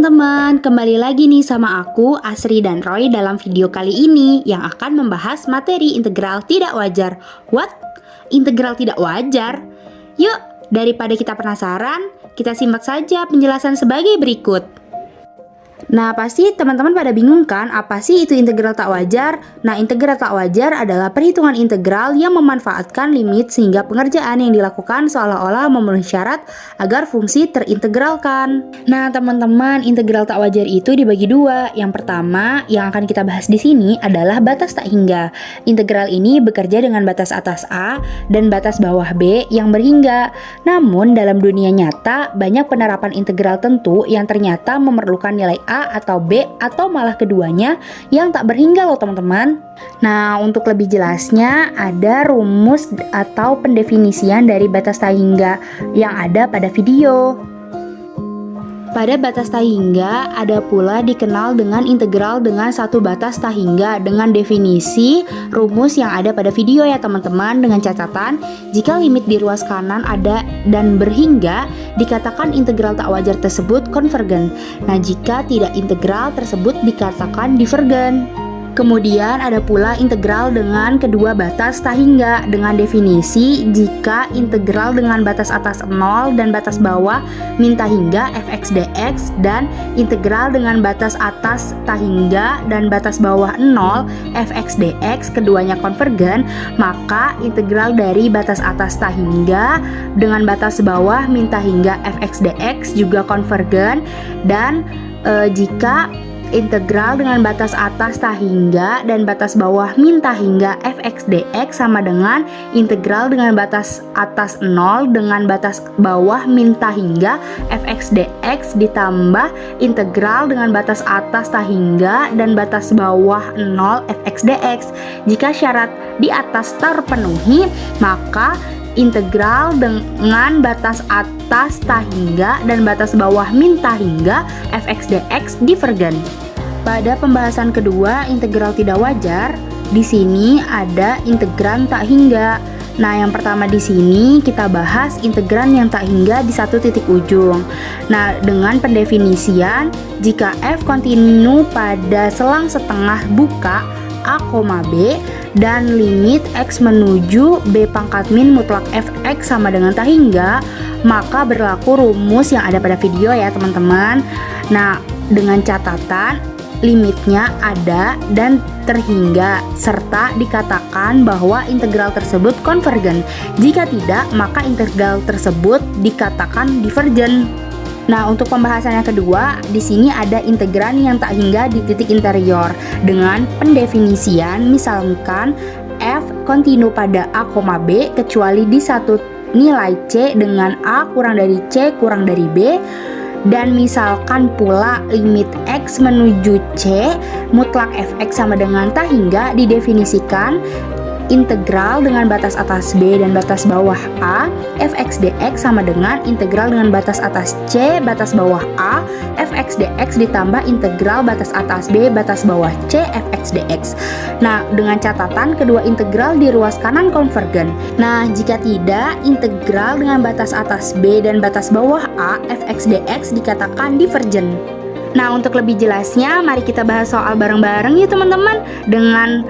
teman-teman, kembali lagi nih sama aku, Asri dan Roy dalam video kali ini yang akan membahas materi integral tidak wajar. What? Integral tidak wajar? Yuk, daripada kita penasaran, kita simak saja penjelasan sebagai berikut. Nah, pasti teman-teman pada bingung kan, apa sih itu integral tak wajar? Nah, integral tak wajar adalah perhitungan integral yang memanfaatkan limit sehingga pengerjaan yang dilakukan seolah-olah memenuhi syarat agar fungsi terintegralkan. Nah, teman-teman, integral tak wajar itu dibagi dua. Yang pertama, yang akan kita bahas di sini adalah batas tak hingga. Integral ini bekerja dengan batas atas A dan batas bawah B yang berhingga. Namun, dalam dunia nyata, banyak penerapan integral tentu yang ternyata memerlukan nilai A atau B atau malah keduanya yang tak berhingga loh teman-teman. Nah, untuk lebih jelasnya ada rumus atau pendefinisian dari batas tak hingga yang ada pada video. Pada batas tak hingga ada pula dikenal dengan integral dengan satu batas tak hingga dengan definisi rumus yang ada pada video ya teman-teman, dengan catatan jika limit di ruas kanan ada dan berhingga dikatakan integral tak wajar tersebut konvergen. Nah, jika tidak integral tersebut dikatakan divergen. Kemudian ada pula integral dengan kedua batas tak hingga dengan definisi jika integral dengan batas atas 0 dan batas bawah min tak hingga fx dx dan integral dengan batas atas tak hingga dan batas bawah 0 fx dx keduanya konvergen, maka integral dari batas atas tak hingga dengan batas bawah min tak hingga fx dx juga konvergen. Dan jika integral dengan batas atas tak hingga dan batas bawah min tak hingga fx dx sama dengan integral dengan batas atas 0 dengan batas bawah min tak hingga fx dx ditambah integral dengan batas atas tak hingga dan batas bawah 0 fx dx. Jika syarat di atas terpenuhi, maka integral dengan batas atas tak hingga dan batas bawah min tak hingga fx dx divergen. Pada pembahasan kedua integral tidak wajar, di sini ada integran tak hingga. Nah, yang pertama di sini kita bahas integran yang tak hingga di satu titik ujung. Nah, dengan pendefinisian jika f kontinu pada selang setengah buka A, B dan limit x menuju b pangkat min mutlak fx sama dengan tak hingga, maka berlaku rumus yang ada pada video ya teman-teman. Nah, dengan catatan limitnya ada dan terhingga serta dikatakan bahwa integral tersebut konvergen. Jika tidak, maka integral tersebut dikatakan divergen. Nah, untuk pembahasan yang kedua, di sini ada integran yang tak hingga di titik interior dengan pendefinisian misalkan f kontinu pada A, B kecuali di satu nilai C dengan A kurang dari C kurang dari B, dan misalkan pula limit x menuju C mutlak fx sama dengan tak hingga didefinisikan integral dengan batas atas B dan batas bawah A fx dx sama dengan integral dengan batas atas C batas bawah A fx dx ditambah integral batas atas B batas bawah C fx dx. Nah, dengan catatan kedua integral di ruas kanan konvergen. Nah, jika tidak, integral dengan batas atas B dan batas bawah A fx dx dikatakan divergen. Nah, untuk lebih jelasnya mari kita bahas soal bareng-bareng ya teman-teman dengan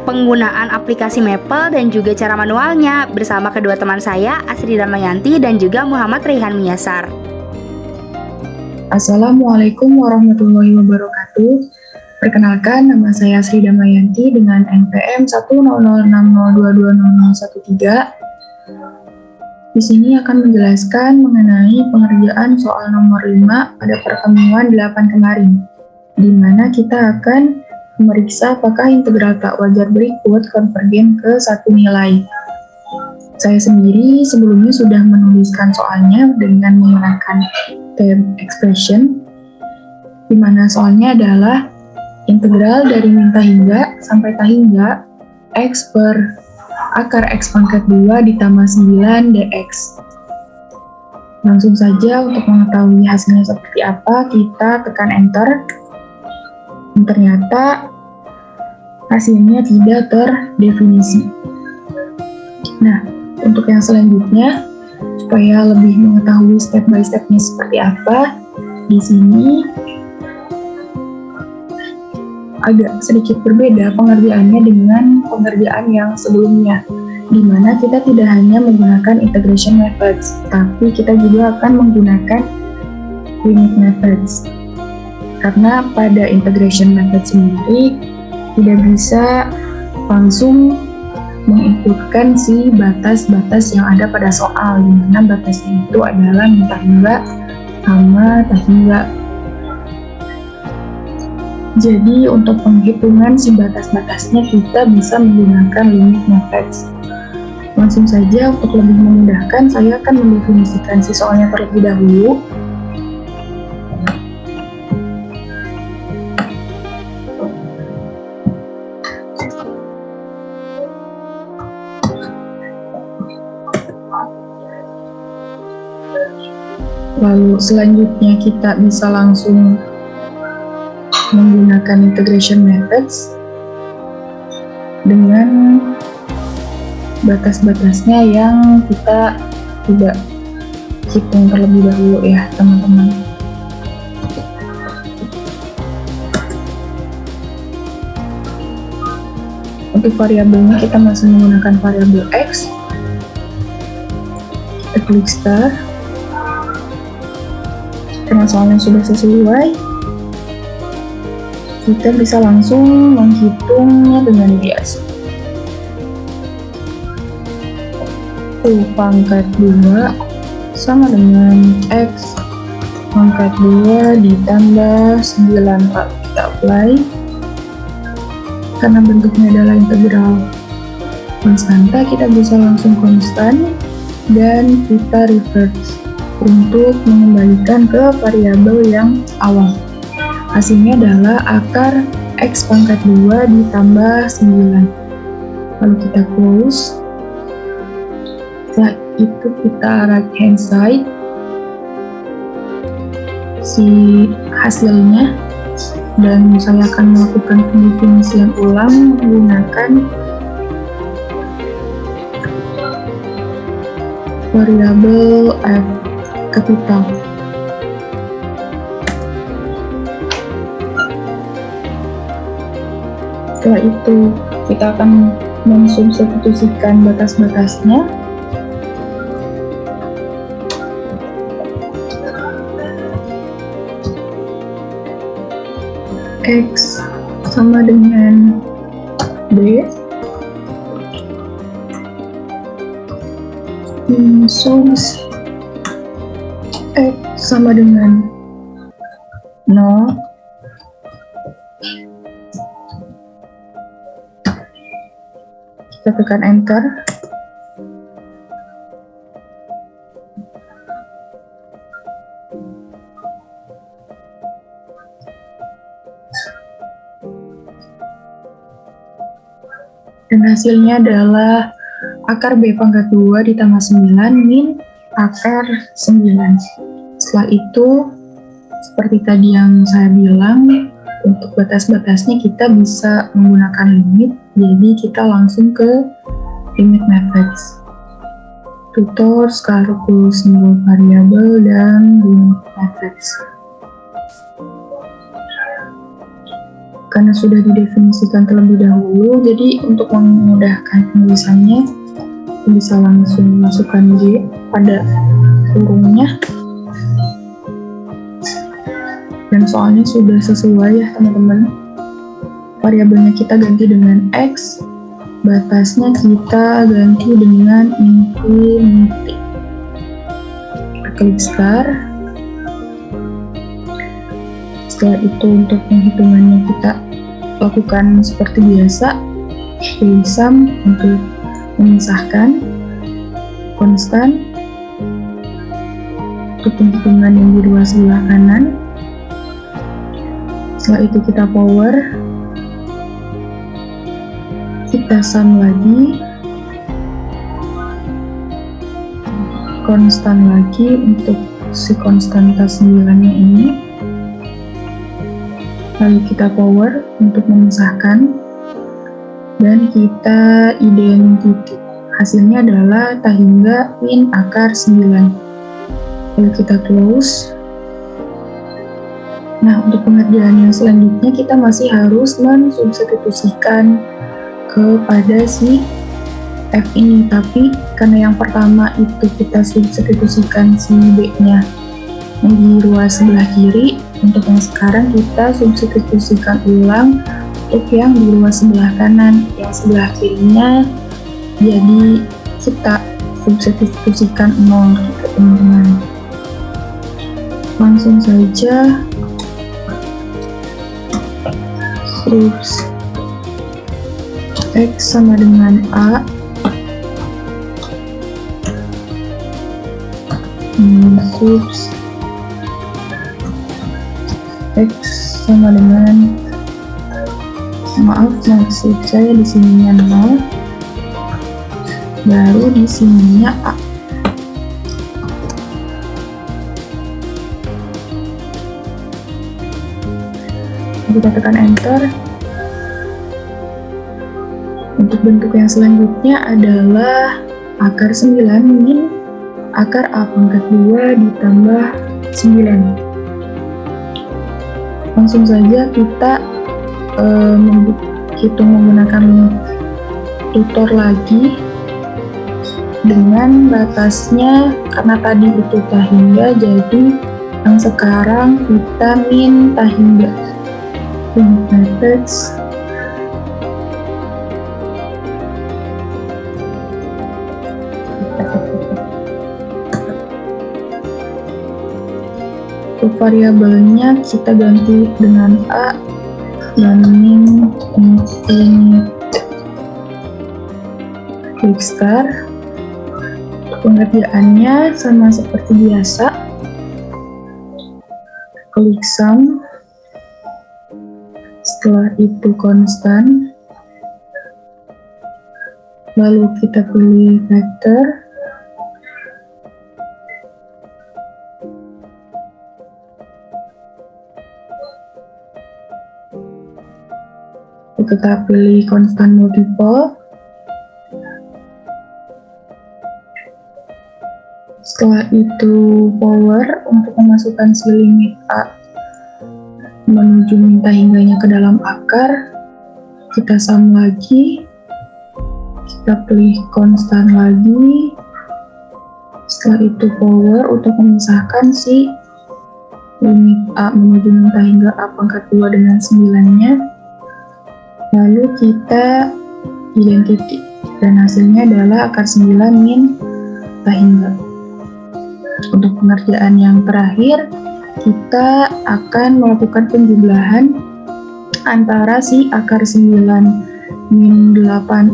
penggunaan aplikasi Maple dan juga cara manualnya bersama kedua teman saya, Asri Damayanti dan juga Muhammad Raihan Miyasar. Assalamualaikum warahmatullahi wabarakatuh. Perkenalkan, nama saya Asri Damayanti dengan NPM 10060220013. Di sini akan menjelaskan mengenai pengerjaan soal nomor 5 pada pertemuan 8 kemarin, di mana kita akan memeriksa apakah integral tak wajar berikut konvergen ke satu nilai. Saya sendiri sebelumnya sudah menuliskan soalnya dengan menggunakan term expression, di mana soalnya adalah integral dari min tak hingga sampai tak hingga x per akar x pangkat 2 ditambah 9 dx. Langsung saja untuk mengetahui hasilnya seperti apa, kita tekan enter. Ternyata hasilnya tidak terdefinisi. Nah, untuk yang selanjutnya, supaya lebih mengetahui step by stepnya seperti apa, di sini agak sedikit berbeda pengerjaannya dengan pengerjaan yang sebelumnya, di mana kita tidak hanya menggunakan integration methods, tapi kita juga akan menggunakan limit methods. Karena pada integration method sendiri tidak bisa langsung menginputkan si batas-batas yang ada pada soal, di mana batasnya itu adalah min tahingga sama tahingga. Jadi untuk penghitungan si batas-batasnya kita bisa menggunakan limit methods. Langsung saja, untuk lebih memudahkan saya akan mendefinisikan si soalnya terlebih dahulu. Lalu selanjutnya kita bisa langsung menggunakan integration methods dengan batas-batasnya yang kita tidak hitung terlebih dahulu ya teman-teman. Untuk variabelnya kita masih menggunakan variabel X. Kita klik start. Karena soalnya sudah sesuai, kita bisa langsung menghitungnya dengan biasa. Pangkat 2 sama dengan X pangkat 2 ditambah 9 kalau kita apply. Karena bentuknya adalah integral konstanta, kita bisa langsung konstan dan kita reverse untuk mengembalikan ke variabel yang awal. Hasilnya adalah akar X pangkat 2 ditambah 9. Lalu kita close. Setelah itu kita right hand side si hasilnya, dan saya akan melakukan pendefinisian ulang menggunakan variabel F kapital. Setelah itu kita akan mensubstitusikan batas-batasnya. X sama dengan B. Sums X sama dengan 0. Kita tekan enter. Dan hasilnya adalah akar B pangkat 2 ditambah 9 min akar 9. Setelah itu, seperti tadi yang saya bilang, untuk batas-batasnya kita bisa menggunakan limit, jadi kita langsung ke limit methods. Tutor, kalkulus simbol variabel, dan limit methods. Karena sudah didefinisikan terlebih dahulu, jadi untuk memudahkan penulisannya bisa langsung masukkan G pada kurungnya, dan soalnya sudah sesuai ya teman-teman. Variabelnya kita ganti dengan X, batasnya kita ganti dengan infinity. Klik start. Setelah itu untuk penghitungannya kita lakukan seperti biasa, pilih sum untuk memisahkan, konstan untuk penghitungan yang di dua sebelah kanan. Setelah itu kita power, kita sum lagi, konstan lagi untuk si konstanta 9-nya ini. Lalu kita power untuk memisahkan, dan kita identity. Hasilnya adalah tahingga min akar 9. Lalu kita close. Nah, untuk pengerjaan yang selanjutnya kita masih harus mensubstitusikan kepada si F ini, tapi karena yang pertama itu kita substitusikan si B-nya di ruas sebelah kiri, untuk yang sekarang kita substitusikan ulang untuk yang di ruas sebelah kanan. Yang sebelah kirinya jadi kita substitusikan 0 gitu teman-teman. Langsung saja subs X sama dengan A subs X sama dengan, maaf maksud saya di sininya 0, baru di sininya A. Kita tekan enter. Untuk bentuk yang selanjutnya adalah akar 9 min akar A pangkat 2 ditambah 9. Langsung saja kita hitung menggunakan tutor lagi dengan batasnya, karena tadi itu tak hingga, jadi yang sekarang kita min tak hingga. Methods untuk variabelnya kita ganti dengan A dan min ini klik start. Pengerjaannya sama seperti biasa, klik sum, setelah itu konstan, lalu kita pilih vektor, kita pilih konstan multiple, setelah itu power untuk memasukkan si limit A menuju minta hingganya ke dalam akar, kita sum lagi, kita pilih konstan lagi, setelah itu power untuk memisahkan si limit A menuju minta hingga A pangkat 2 dengan 9-nya, lalu kita identity dan hasilnya adalah akar 9 min tak hingga. Untuk pengerjaan yang terakhir, kita akan melakukan penjumlahan antara si akar 9 min 8,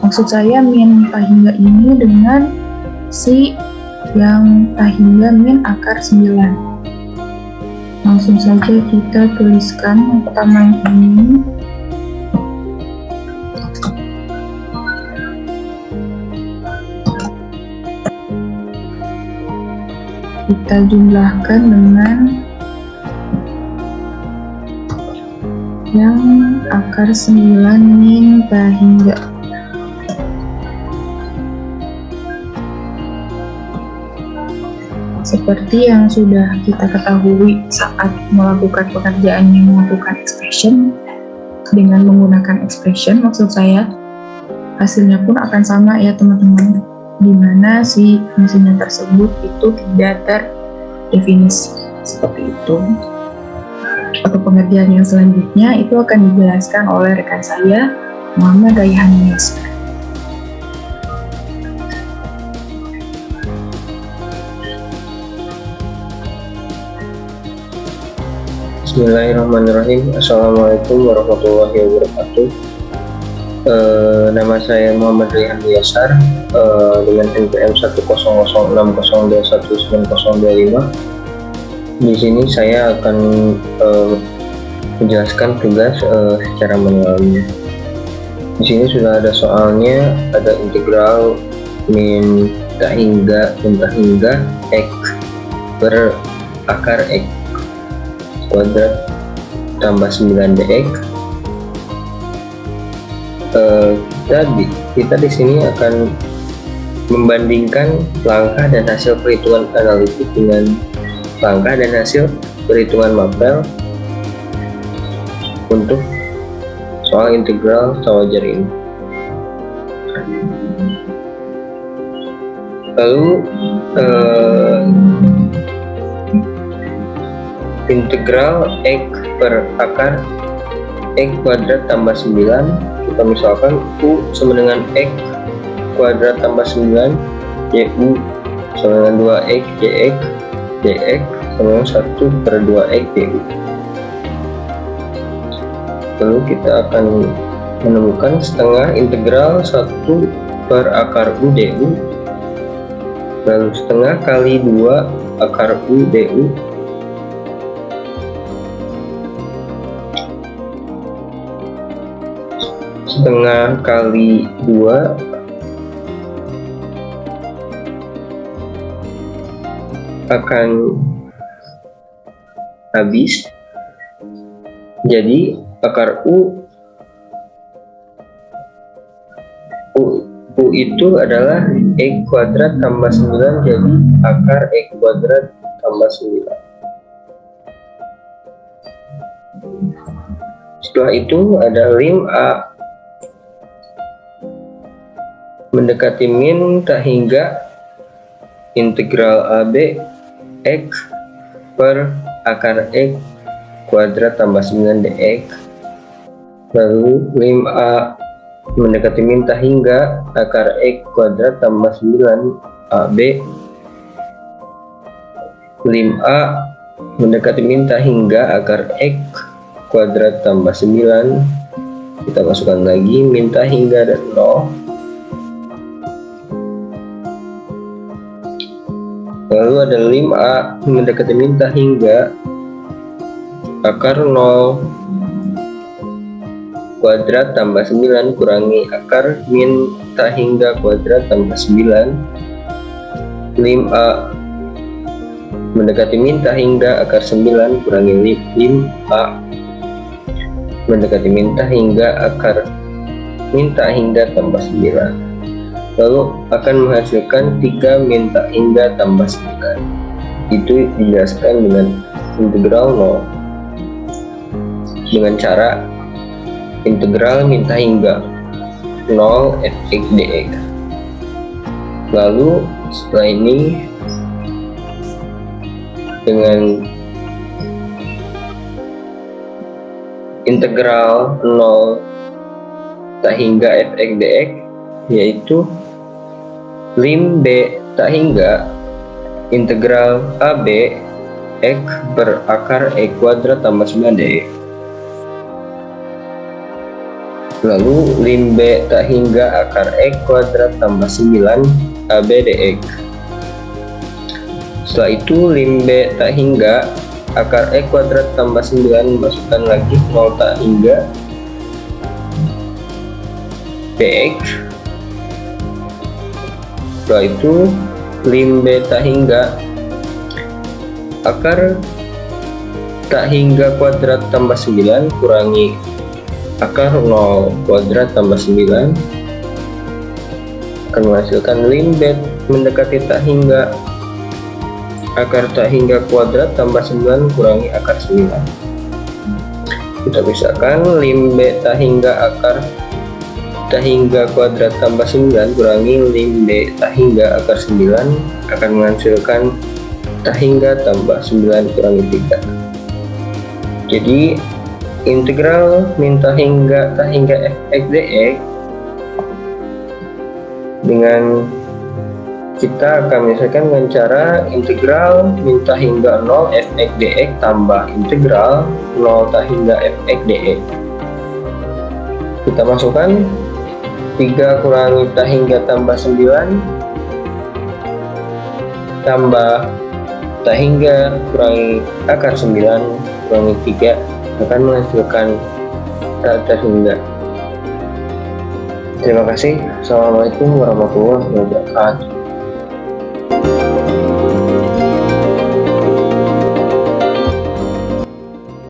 maksud saya min tak hingga ini dengan si yang tak hingga min akar 9. Langsung saja kita tuliskan yang pertama yang ini. Kita jumlahkan dengan yang akar 9 min tak hingga. Seperti yang sudah kita ketahui saat melakukan pekerjaan yang melakukan expression, dengan menggunakan expression maksud saya, hasilnya pun akan sama ya teman-teman, di mana si fungsinya tersebut itu tidak terdefinisi seperti itu. Atau pengerjaan yang selanjutnya itu akan dijelaskan oleh rekan saya, Muhammad Rayhan Yasar. Bismillahirrahmanirrahim. Assalamualaikum warahmatullahi wabarakatuh. Nama saya Muhammad Rayhan Yasar dengan NPM 1006021299025. Di sini saya akan menjelaskan tugas secara manualnya. Di sini sudah ada soalnya, ada integral min tak hingga x per akar x kuadrat tambah 9 dx. Kita di sini akan membandingkan langkah dan hasil perhitungan analitik dengan langkah dan hasil perhitungan mapel untuk soal integral tak wajar ini. Lalu integral x per akar x kuadrat tambah 9, kita misalkan u sama dengan x kuadrat tambah 9, yu sama dengan 2x dx, dx sama dengan 1 per 2x du. Lalu kita akan menemukan setengah integral 1 per akar u du, lalu setengah kali 2 akar u du, setengah kali 2 akan habis, jadi akar u itu adalah x kuadrat tambah 9, jadi akar x kuadrat tambah 9. Setelah itu ada lim a mendekati min tak hingga integral ab x per akar x kuadrat tambah 9 dx, lalu lim a mendekati min tak hingga akar x kuadrat tambah 9 ab, lim a mendekati min tak hingga akar x kuadrat tambah 9, kita masukkan lagi min tak hingga dan 0, lalu ada lim a mendekati min tak hingga akar 0 kuadrat tambah 9 kurangi akar min tak hingga kuadrat tambah 9, lim a mendekati min tak hingga akar 9 kurangi lim a mendekati min tak hingga akar min tak hingga tambah 9, lalu akan menghasilkan 3 min tak hingga tambah 9. Itu dijelaskan dengan integral 0 dengan cara integral min tak hingga 0 fx dx. Lalu setelah ini dengan integral 0 tak hingga fx dx, yaitu lim b tak hingga integral ab x per akar x kuadrat tambah 9 dx, lalu lim b tak hingga akar x kuadrat tambah 9 ab dx. Setelah itu lim b tak hingga akar x kuadrat tambah 9, masukkan lagi 0 tak hingga bx. Setelah itu lim b tak hingga akar tak hingga kuadrat tambah 9 kurangi akar 0 kuadrat tambah 9 akan menghasilkan lim b mendekati tak hingga akar tak hingga kuadrat tambah 9 kurangi akar 9. Kita pisahkan lim b tak hingga akar tak hingga kuadrat tambah 9 kurangi lim b tak hingga akar 9 akan menghasilkan tak hingga tambah 9 kurangi 3. Jadi integral min tak hingga fx dx dengan kita akan menyelesaikan dengan cara integral min tak hingga 0 fx dx tambah integral 0 tak hingga fx dx. Kita masukkan 3 kurangi tak hingga tambah 9 tambah tak hingga kurangi akar 9 kurangi 3 akan menghasilkan tak hingga. Terima kasih. Assalamualaikum warahmatullahi wabarakatuh.